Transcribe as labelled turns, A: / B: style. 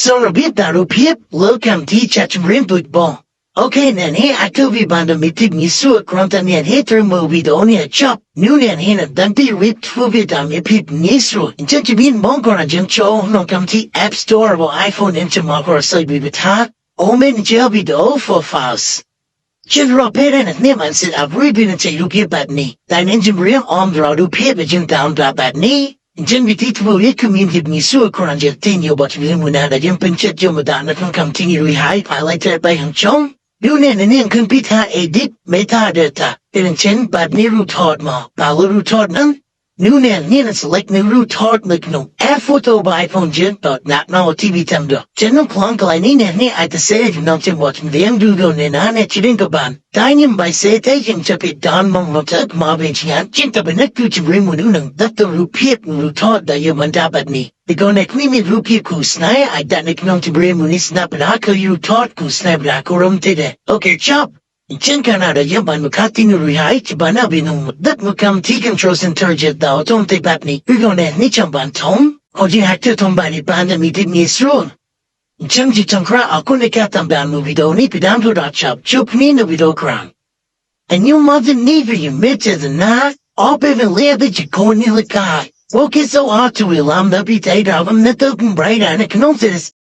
A: ส่วนระเบียบดารุเพียบเลิกคำที่จะจำเรียนบุตรบอโอเคเนี่ยให้อาตัววิบันดมิติมีส่วนกรอนแต่เนี่ยให้ตัวมือวิดีโอเนี่ยชอบนู่นเนี่ยให้นัดดันที่ริบทูวิดามีพิบมีส่วนจะจะบินมองก่อนจังโชว์น้องคำที่ App Store บน iPhone อินจะมากกว่าใส่บิบทักโอเมนเจอวิดีโอ for files ฉันรอเพื่อนเนี่ยมันสิอับริบินจะรูปแบบนี้แต่เนี่ยจะเรียกออมรอรูปแบบจังดาวน์แบบนี้ฉันวิธีทวีคมีหิบมีส่วนกรอนจะทิ้งอยู่บนวิดีโอนั้นแต่ยังเป็นเช็ดจมูกด่านน้องคำที่รุยหายไปไล่เธอไปหังชงดูเนี่ยคุณพิธาเอดิตไม่ท่าเดือดเป็นเช่นแบบนี้รูทอดมาแต่รูทอดนั้นนู่นเนี่ยสเล็กในรูทอดเล็กนุ่มแอปโฟโต้บายโฟนเจนต่อหน้าหน้าทีวีทำด้วยฉันน้องพลังกลายเนี่ยอาจจะเสียน้องจะบอกเรียงดูดูเนี่ยจะเล่นกับบ้านแต่ยังใบเสียใจยังจะปิดดานมองมาจากมาเป็นเช่นจินตเป็นนักกูจะเรียนมนุษย์หนึ่งดับตัวรูปเพียบรูทอดได้ยังมันได้แบบนี้แต่ก่อนเนี่ยไม่มีรูปเพียบกูสไนไอ้ดันเนี่ยน้องจะเรียนมนุษย์นับเป็นฮักรูทอดกูสไนเป็นฮักรวมติดเลยโอเคชอบฉันขนาดยังบันมุขที่นุริหายที่บ้านบินุมดัดมุขที่ control center จะดาวตรงที่แบบนี้คือก่อนเนี่ยจำบันทงเขาจะหักตัวทงบันในบ้านมีที่มีส่วนฉันจะจำคราเอาคนในการทำบันมูวิดีโอนี้ไปดามทุระจับจุบนี้ในวิดีโอครั้งอันนี้มันจะนี่ไปยังไม่เจอนะเอาไปเป็นเลี้ยไปจะคนนี้ละกันโอเค so hard to วิลามดับไปใจดาวมันนั่นตัวคุณไบรท์นะขนมเสร็จ